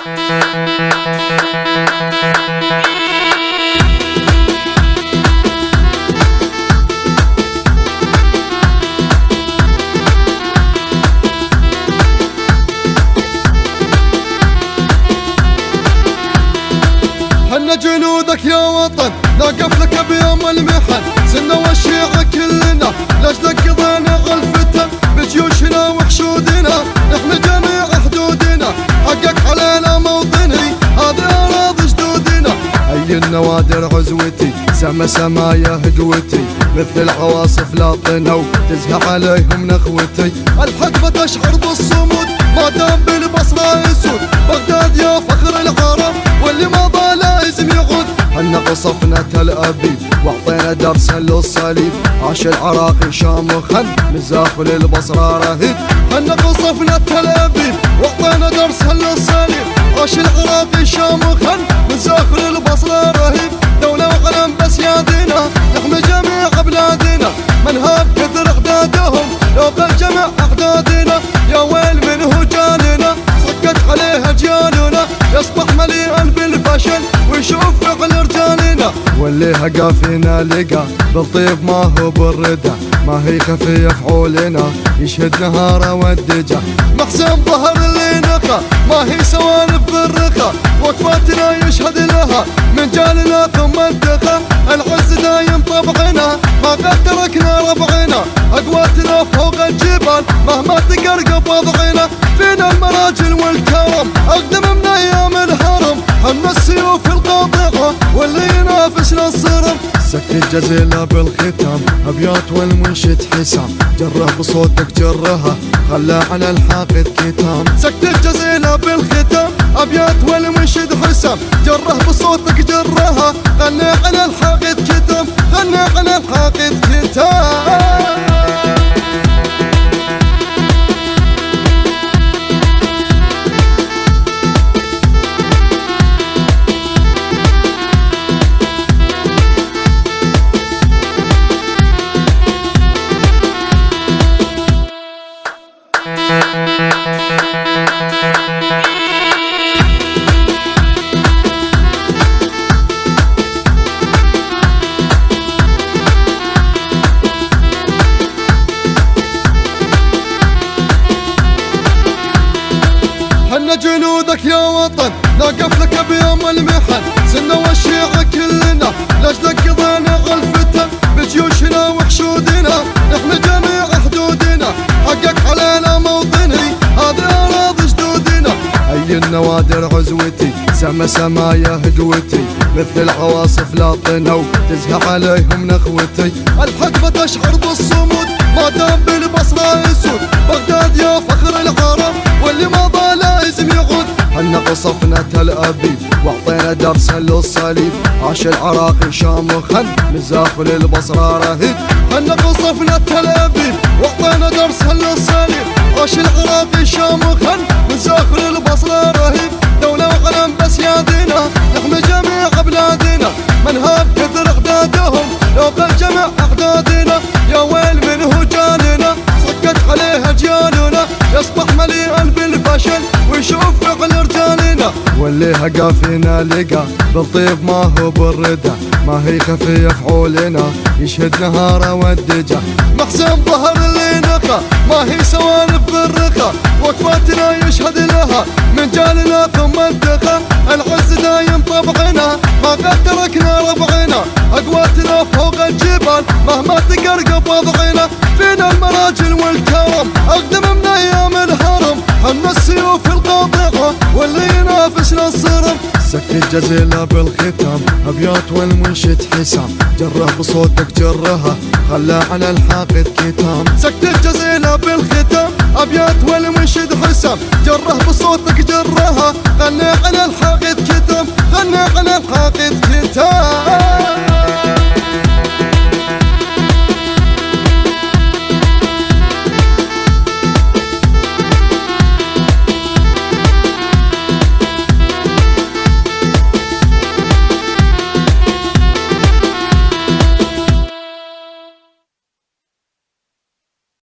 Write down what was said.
حنا جنودك يا وطن نقف لك بيوم المحن، سنة والشيعة كلنا لاجلك قضينا غلفتن بجيوشنا وحشودنا، نحمي جميع حدودنا حقك علينا موطني هذه أراضي جدودنا. أي النوادر عزوتي سما سمايا هدوتي مثل العواصف لا طنوا تزهق عليهم نخوتي، الحقبة تشعر بالصمود ما دام بالبصرة يسود، بغداد يا فخر العرب واللي ما لازم يعود. حنا قصفنا تل أبيب واعطينا درسا للصليب، عاش العراقي شامخا مزاخ للبصرة رهيب. حنا قصفنا تل أبيب واعطينا درسا للصليب، عاش العراقي شامخا مزاخ للبصرة رهيب. دولة وعلم بس يا دينا نحمي جميع بلادنا، منهاب كثر اعدادهم لو جميع اعدادنا، يا ويل منه جالنا صكت عليه اجيالنا، يصبح مليئا بالفشل ويشوف فعل رجالنا. واللي هقى فينا لقى بالطيب ما هو بالردى، ما هي خفية فعولنا يشهد نهاره والدجى. محسن ظهر اللي نقى ما هي سوالف بالرخا، وقفاتنا يشهد لها من جالنا ثم انتخى. العز دايم طبعنا ما قد تركنا ربعنا، اقواتنا فوق الجبال مهما تقرقب وضعنا. فينا المراجل والكرم اقدم من ايام الهرم، حنا السيوف القاطعه واللي ينافسنا الصرم. سكت الجزيلة بالختام ابيات والمنشد حسام، جره بصوتك جرها خلى على الحاقد كتام. سكت الجزيلة بالختام ابيات والمنشد حسام، جره بصوتك جرها خلى على الحاقد كتام، خلى على الحاقد كتام. حنا جنودك يا وطن نقف لك بيوم المحن، سنة والشيعة كلنا لاجلك قضينا غلفتن بجيوشنا وحشودنا، نحمي جميع حدودنا حقك علينا موطني هذه أراضي جدودنا. أي النوادر عزوتي سما سمايا هدوتي مثل العواصف لا طنوا تزهق عليهم نخوتي، الحقبة تشعر بالصمود ما دام بالبصرة يسود، بغداد يا فخر العرب واللي ما لازم يعود. حنا قصفنا تل أبيب واعطينا درسا للصليب، عاش العراقي شامخا مزاخ للبصرة رهيب. حنا قصفنا تل أبيب واعطينا درسا للصليب، عاش العراقي شامخا مزاخ للبصرة رهيب. دولة وعلم بس يا دينا نحمي جميع بلادنا، منهاب كثر اعدادهم لو جميع اعدادنا، يا ويل منه جالنا صكت عليه اجيالنا، يصبح مليئا بالفشل ويشوف فعل رجالنا. واللي هقى فينا لقى بالطيب ما هو بالردى، ما هي خفية فعولنا يشهد نهاره والدجى. محسن ظهر اللي نقى ما هي سوالف بالرخا، وقفاتنا يشهد لها من جالنا ثم انتخى. العز دايم طبعنا ما قد تركنا ربعنا، اقواتنا فوق الجبال مهما تقرقب وضعنا. فينا المراجل والكرم اقدم من ايام الهرم، حنا السيوف القاطعه واللي ينافسنا الصرم. سكت الجزيلة بالختام ابيات والمنشد حسام، جره بصوتك جرها خلى على الحاقد كتام. سكت الجزيلة بالختام ابيات والمنشد حسام، جره بصوتك جرها خلى على الحاقد كتام، خلى على الحاقد كتام.